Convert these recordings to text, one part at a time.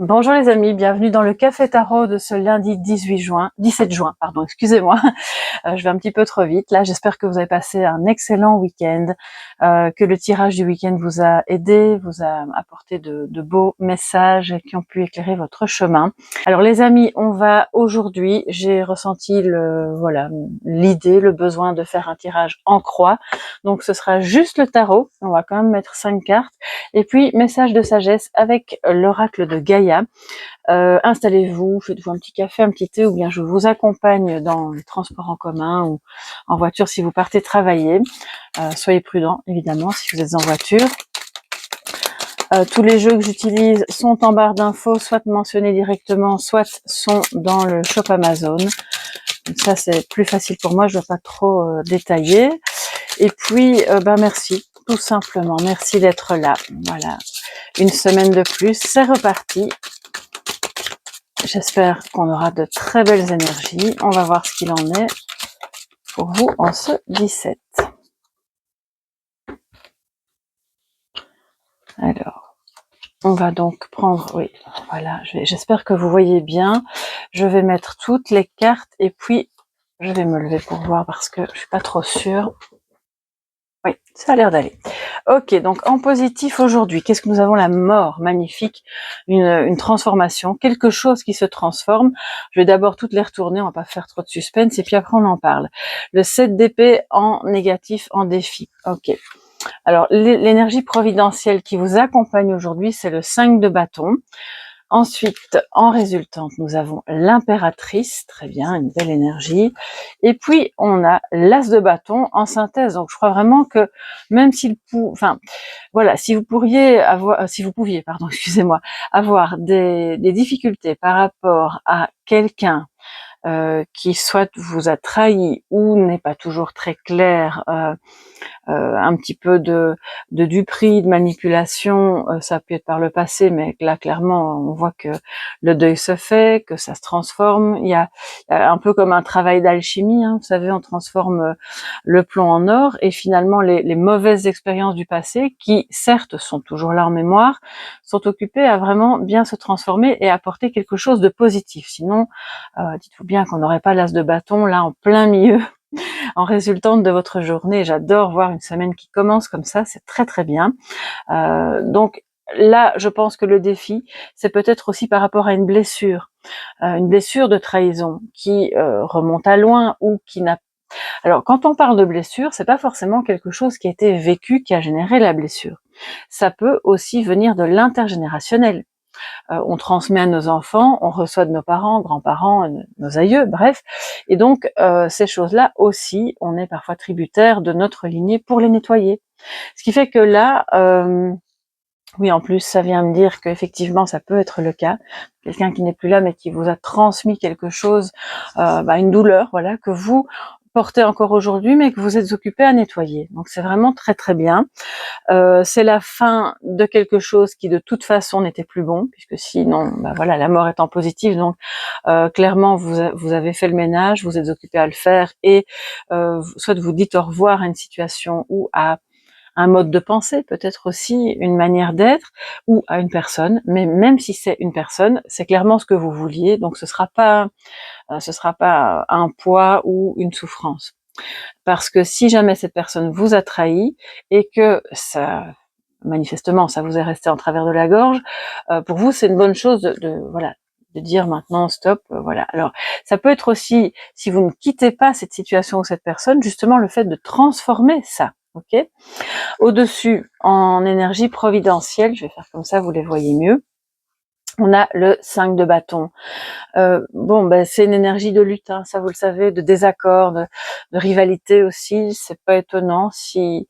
Bonjour les amis, bienvenue dans le Café Tarot de ce lundi 17 juin, pardon, excusez-moi. Je vais un petit peu trop vite. Là, j'espère que vous avez passé un excellent week-end, que le tirage du week-end vous a aidé, vous a apporté de beaux messages qui ont pu éclairer votre chemin. Alors les amis, on va aujourd'hui, j'ai ressenti l'idée, le besoin de faire un tirage en croix. Donc ce sera juste le tarot. On va quand même mettre 5 cartes. Et puis, message de sagesse avec l'oracle de Gaïa. Installez-vous, faites-vous un petit café, un petit thé, ou bien je vous accompagne dans les transports en commun ou en voiture si vous partez travailler. Soyez prudents, évidemment, si vous êtes en voiture. Tous les jeux que j'utilise sont en barre d'infos, soit mentionnés directement, soit sont dans le shop Amazon. Donc ça, c'est plus facile pour moi, je ne dois pas trop détailler. Et puis, merci, tout simplement. Merci d'être là. Voilà, une semaine de plus, c'est reparti. J'espère qu'on aura de très belles énergies. On va voir ce qu'il en est pour vous en ce 17. Alors, on va donc prendre, oui, voilà, j'espère que vous voyez bien. Je vais mettre toutes les cartes et puis je vais me lever pour voir parce que je suis pas trop sûre. Oui, ça a l'air d'aller. Ok, donc en positif aujourd'hui, qu'est-ce que nous avons? La mort, magnifique, une transformation, quelque chose qui se transforme. Je vais d'abord toutes les retourner, on va pas faire trop de suspense, et puis après on en parle. Le 7 d'épée en négatif, en défi. Ok. Alors l'énergie providentielle qui vous accompagne aujourd'hui, c'est le 5 de bâton. Ensuite, en résultante, nous avons l'impératrice, très bien, une belle énergie. Et puis, on a l'as de bâton en synthèse. Donc, je crois vraiment que même si vous pouviez, excusez-moi, avoir des difficultés par rapport à quelqu'un qui soit vous a trahi ou n'est pas toujours très clair, un petit peu de duperie, de manipulation, ça a pu être par le passé, mais là clairement on voit que le deuil se fait, que ça se transforme. Il y a un peu comme un travail d'alchimie, hein, vous savez, on transforme le plomb en or, et finalement les mauvaises expériences du passé, qui certes sont toujours là en mémoire, sont occupées à vraiment bien se transformer et apporter quelque chose de positif. Sinon, dites-vous bien qu'on n'aurait pas l'as de bâton là en plein milieu en résultante de votre journée. J'adore voir une semaine qui commence comme ça, c'est très très bien. Donc là, je pense que le défi, c'est peut-être aussi par rapport à une blessure de trahison qui remonte à loin ou qui n'a. Alors, quand on parle de blessure, c'est pas forcément quelque chose qui a été vécu qui a généré la blessure. Ça peut aussi venir de l'intergénérationnel. On transmet à nos enfants, on reçoit de nos parents, grands-parents, nos aïeux, bref. Et donc, ces choses-là aussi, on est parfois tributaire de notre lignée pour les nettoyer. Ce qui fait que là, oui, en plus, ça vient me dire qu'effectivement, ça peut être le cas. Quelqu'un qui n'est plus là, mais qui vous a transmis quelque chose, une douleur, voilà, que vous portez encore aujourd'hui, mais que vous êtes occupé à nettoyer. Donc, c'est vraiment très très bien. C'est la fin de quelque chose qui de toute façon n'était plus bon, puisque sinon, la mort étant positive, donc clairement vous avez fait le ménage, vous êtes occupé à le faire, et soit vous dites au revoir à une situation ou à un mode de pensée, peut-être aussi une manière d'être, ou à une personne. Mais même si c'est une personne, c'est clairement ce que vous vouliez, donc ce sera pas un poids ou une souffrance. Parce que si jamais cette personne vous a trahi et que ça, manifestement, ça vous est resté en travers de la gorge, pour vous, c'est une bonne chose de dire maintenant stop, voilà. Alors, ça peut être aussi, si vous ne quittez pas cette situation ou cette personne, justement le fait de transformer ça, ok? Au-dessus, en énergie providentielle, je vais faire comme ça, vous les voyez mieux. On a le 5 de bâton. C'est une énergie de lutte, hein, ça vous le savez, de désaccord, de rivalité aussi. C'est pas étonnant s'il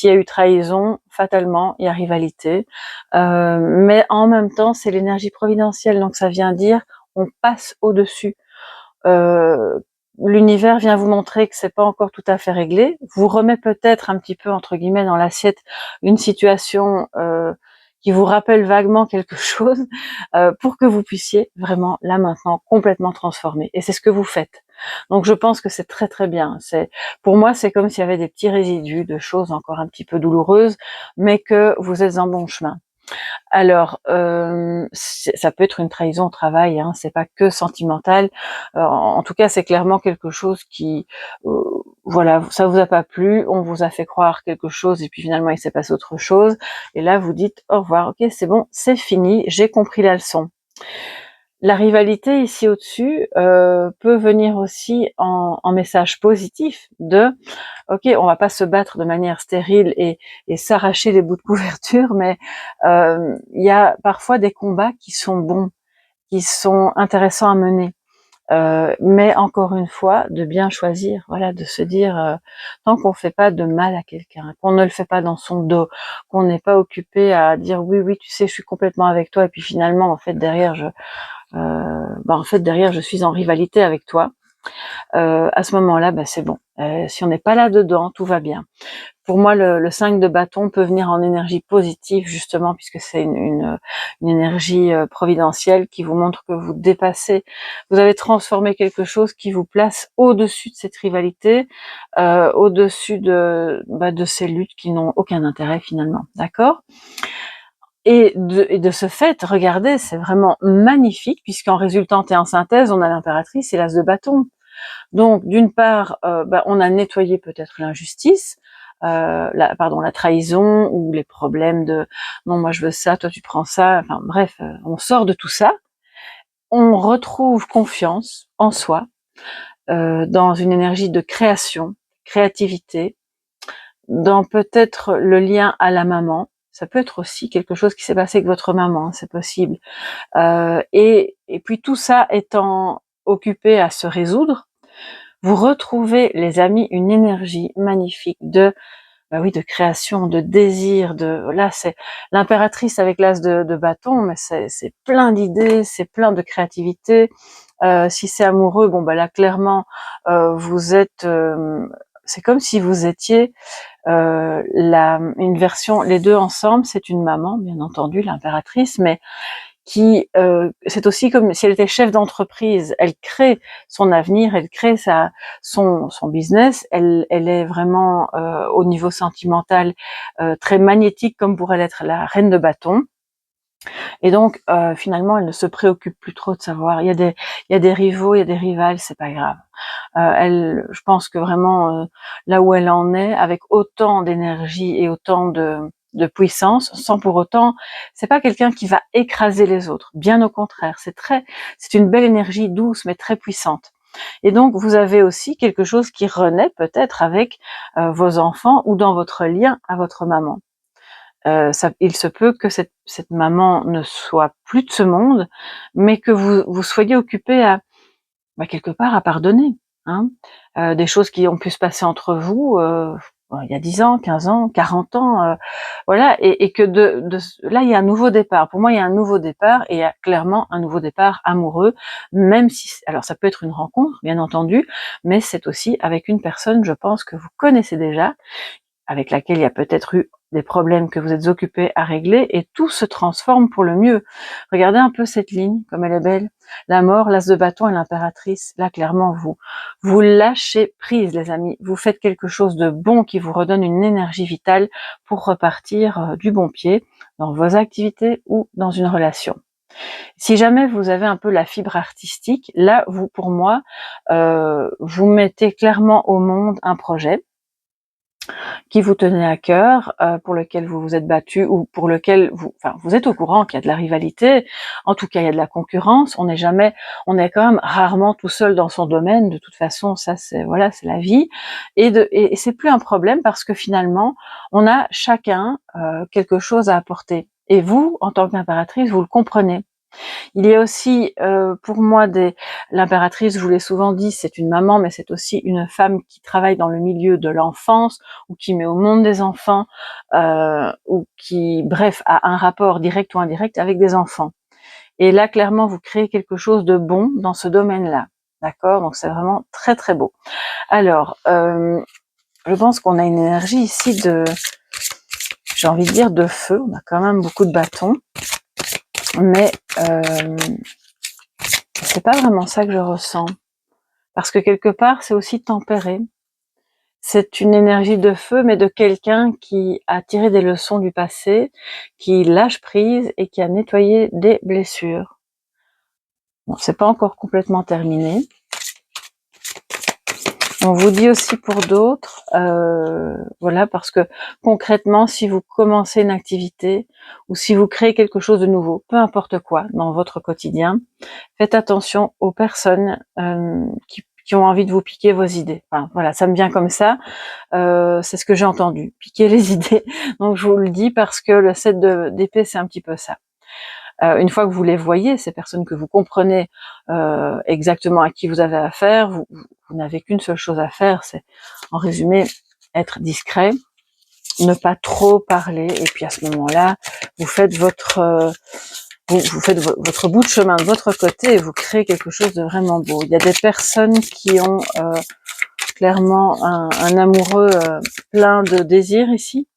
y a eu trahison, fatalement il y a rivalité. Mais en même temps, c'est l'énergie providentielle, donc ça vient dire on passe au-dessus. L'univers vient vous montrer que c'est pas encore tout à fait réglé, vous remet peut-être un petit peu entre guillemets dans l'assiette une situation qui vous rappelle vaguement quelque chose, pour que vous puissiez vraiment là maintenant complètement transformer. Et c'est ce que vous faites. Donc je pense que c'est très très bien. Pour moi, c'est comme s'il y avait des petits résidus de choses encore un petit peu douloureuses, mais que vous êtes en bon chemin. Alors, ça peut être une trahison au travail, hein, c'est pas que sentimental. En tout cas, c'est clairement quelque chose qui, voilà, ça vous a pas plu, on vous a fait croire quelque chose et puis finalement il s'est passé autre chose. Et là, vous dites au revoir, ok, c'est bon, c'est fini, j'ai compris la leçon. La rivalité ici au-dessus peut venir aussi en message positif de ok, on va pas se battre de manière stérile et s'arracher les bouts de couverture, mais il y a parfois des combats qui sont bons, qui sont intéressants à mener. Mais encore une fois, de bien choisir, voilà, de se dire tant qu'on fait pas de mal à quelqu'un, qu'on ne le fait pas dans son dos, qu'on n'est pas occupé à dire oui, oui, tu sais, je suis complètement avec toi, et puis finalement, en fait, derrière, je suis en rivalité avec toi. À ce moment-là, c'est bon. Si on n'est pas là-dedans, tout va bien. Pour moi, le 5 de bâton peut venir en énergie positive, justement, puisque c'est une énergie providentielle qui vous montre que vous dépassez, vous avez transformé quelque chose qui vous place au-dessus de cette rivalité, au-dessus de ces luttes qui n'ont aucun intérêt finalement, d'accord ? Et de ce fait, regardez, c'est vraiment magnifique, puisqu'en résultante et en synthèse, on a l'impératrice et l'as de bâton. Donc, d'une part, on a nettoyé peut-être l'injustice, la trahison ou les problèmes de non, moi je veux ça, toi tu prends ça. Enfin bref, on sort de tout ça, on retrouve confiance en soi, dans une énergie de création, créativité, dans peut-être le lien à la maman. Ça peut être aussi quelque chose qui s'est passé avec votre maman, c'est possible. Et puis tout ça étant occupé à se résoudre, vous retrouvez, les amis, une énergie magnifique de création, de désir, là c'est l'impératrice avec l'as de bâton, mais c'est plein d'idées, c'est plein de créativité. Si c'est amoureux, là clairement vous êtes, c'est comme si vous étiez une version, les deux ensemble, c'est une maman, bien entendu, l'impératrice, mais qui c'est aussi comme si elle était chef d'entreprise, elle crée son avenir, elle crée son business, elle est vraiment au niveau sentimental très magnétique, comme pourrait l'être la reine de bâton. Et donc finalement elle ne se préoccupe plus trop de savoir, il y a des rivaux, il y a des rivales, c'est pas grave. Je pense que vraiment là où elle en est, avec autant d'énergie et autant de puissance, sans pour autant, c'est pas quelqu'un qui va écraser les autres. Bien au contraire, c'est une belle énergie douce mais très puissante. Et donc vous avez aussi quelque chose qui renaît peut-être avec vos enfants ou dans votre lien à votre maman. Il se peut que cette maman ne soit plus de ce monde, mais que vous soyez occupé à quelque part à pardonner, hein. Des choses qui ont pu se passer entre vous il y a 10 ans, 15 ans, 40 ans, voilà, et que là il y a un nouveau départ. Pour moi, il y a un nouveau départ et il y a clairement un nouveau départ amoureux, même si alors ça peut être une rencontre, bien entendu, mais c'est aussi avec une personne, je pense, que vous connaissez déjà, avec laquelle il y a peut-être eu des problèmes que vous êtes occupés à régler, et tout se transforme pour le mieux. Regardez un peu cette ligne, comme elle est belle. La mort, l'as de bâton et l'impératrice. Là, clairement, vous lâchez prise, les amis. Vous faites quelque chose de bon qui vous redonne une énergie vitale pour repartir du bon pied dans vos activités ou dans une relation. Si jamais vous avez un peu la fibre artistique, là, pour moi, vous mettez clairement au monde un projet qui vous tenait à cœur, pour lequel vous vous êtes battu ou pour lequel vous êtes au courant qu'il y a de la rivalité, en tout cas il y a de la concurrence, on est quand même rarement tout seul dans son domaine, de toute façon ça c'est la vie, et c'est plus un problème parce que finalement on a chacun quelque chose à apporter, et vous en tant qu'impératrice vous le comprenez. Il y a aussi pour moi l'impératrice, je vous l'ai souvent dit, c'est une maman, mais c'est aussi une femme qui travaille dans le milieu de l'enfance ou qui met au monde des enfants ou qui, bref, a un rapport direct ou indirect avec des enfants. Et là, clairement, vous créez quelque chose de bon dans ce domaine-là. D'accord ? Donc c'est vraiment très très beau. Alors, je pense qu'on a une énergie ici j'ai envie de dire de feu. On a quand même beaucoup de bâtons. Mais c'est pas vraiment ça que je ressens. Parce que quelque part, c'est aussi tempéré. C'est une énergie de feu, mais de quelqu'un qui a tiré des leçons du passé, qui lâche prise et qui a nettoyé des blessures. Bon, c'est pas encore complètement terminé. On vous dit aussi pour d'autres, voilà, parce que concrètement, si vous commencez une activité ou si vous créez quelque chose de nouveau, peu importe quoi, dans votre quotidien, faites attention aux personnes qui ont envie de vous piquer vos idées. Enfin, voilà, ça me vient comme ça. C'est ce que j'ai entendu, piquer les idées. Donc je vous le dis parce que le 7 d'épée, c'est un petit peu ça. Une fois que vous les voyez, ces personnes que vous comprenez exactement à qui vous avez affaire, vous n'avez qu'une seule chose à faire, c'est en résumé être discret, ne pas trop parler, et puis à ce moment-là, vous faites votre vous faites votre bout de chemin de votre côté et vous créez quelque chose de vraiment beau. Il y a des personnes qui ont clairement un amoureux plein de désirs ici,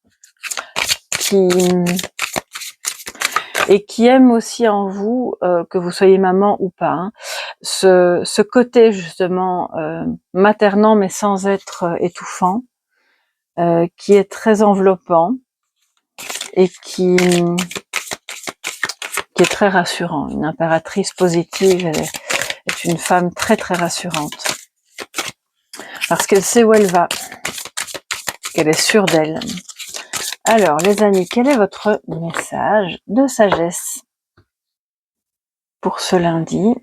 et qui aime aussi en vous, que vous soyez maman ou pas, hein, ce côté justement maternant mais sans être étouffant, qui est très enveloppant et qui est très rassurant. Une impératrice positive est une femme très très rassurante parce qu'elle sait où elle va, qu'elle est sûre d'elle. Alors les amis, quel est votre message de sagesse pour ce lundi?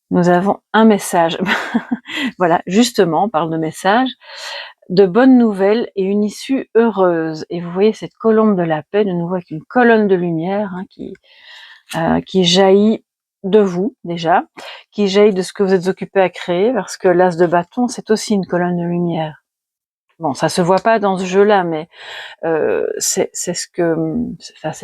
Nous avons un message. Voilà, justement, on parle de message, de bonnes nouvelles et une issue heureuse. Et vous voyez cette colombe de la paix, de nouveau avec une colonne de lumière qui jaillit de vous déjà, qui jaillit de ce que vous êtes occupé à créer, parce que l'as de bâton, c'est aussi une colonne de lumière. Bon, ça se voit pas dans ce jeu-là, mais c'est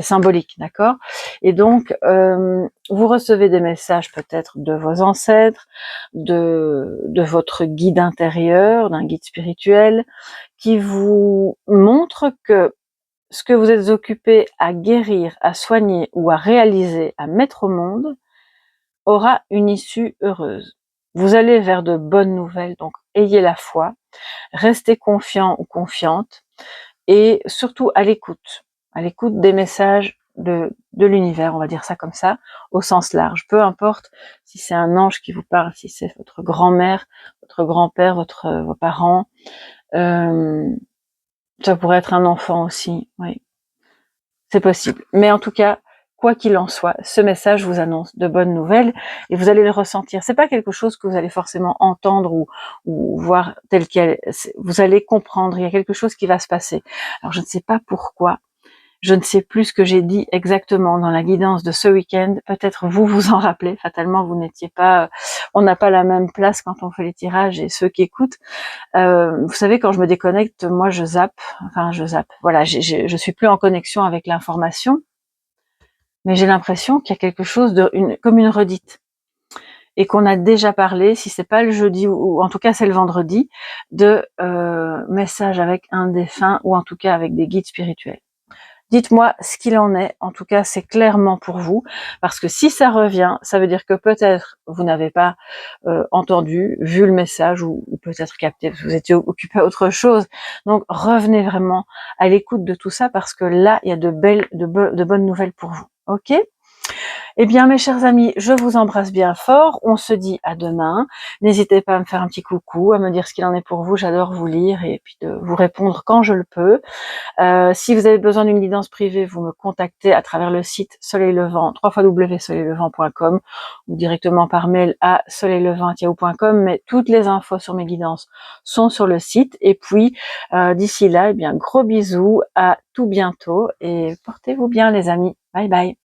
symbolique, d'accord? Et donc, vous recevez des messages peut-être de vos ancêtres, de votre guide intérieur, d'un guide spirituel, qui vous montre que ce que vous êtes occupé à guérir, à soigner ou à réaliser, à mettre au monde, aura une issue heureuse. Vous allez vers de bonnes nouvelles, donc ayez la foi, restez confiant ou confiante, et surtout à l'écoute des messages de l'univers, on va dire ça comme ça, au sens large. Peu importe si c'est un ange qui vous parle, si c'est votre grand-mère, votre grand-père, vos parents, ça pourrait être un enfant aussi, oui, c'est possible. Mais en tout cas, quoi qu'il en soit, ce message vous annonce de bonnes nouvelles et vous allez le ressentir. C'est pas quelque chose que vous allez forcément entendre ou voir tel quel. Vous allez comprendre, il y a quelque chose qui va se passer. Alors je ne sais pas pourquoi, je ne sais plus ce que j'ai dit exactement dans la guidance de ce week-end. Peut-être vous vous en rappelez. Fatalement, vous n'étiez pas. On n'a pas la même place quand on fait les tirages et ceux qui écoutent. Vous savez, quand je me déconnecte, moi je zappe. Enfin, je zappe. Voilà, je suis plus en connexion avec l'information, mais j'ai l'impression qu'il y a quelque chose comme une redite, et qu'on a déjà parlé. Si c'est pas le jeudi ou en tout cas c'est le vendredi, de messages avec un défunt ou en tout cas avec des guides spirituels. Dites-moi ce qu'il en est. En tout cas, c'est clairement pour vous, parce que si ça revient, ça veut dire que peut-être vous n'avez pas entendu, vu le message, ou peut-être capté, parce que vous étiez occupé à autre chose. Donc revenez vraiment à l'écoute de tout ça, parce que là, il y a de bonnes nouvelles pour vous. Ok ? Eh bien, mes chers amis, je vous embrasse bien fort. On se dit à demain. N'hésitez pas à me faire un petit coucou, à me dire ce qu'il en est pour vous. J'adore vous lire et puis de vous répondre quand je le peux. Si vous avez besoin d'une guidance privée, vous me contactez à travers le site Soleil Levant, www.soleillevant.com, ou directement par mail à soleillevant@yahoo.com. Mais toutes les infos sur mes guidances sont sur le site. Et puis, d'ici là, eh bien, gros bisous, à tout bientôt et portez-vous bien les amis. Bye bye.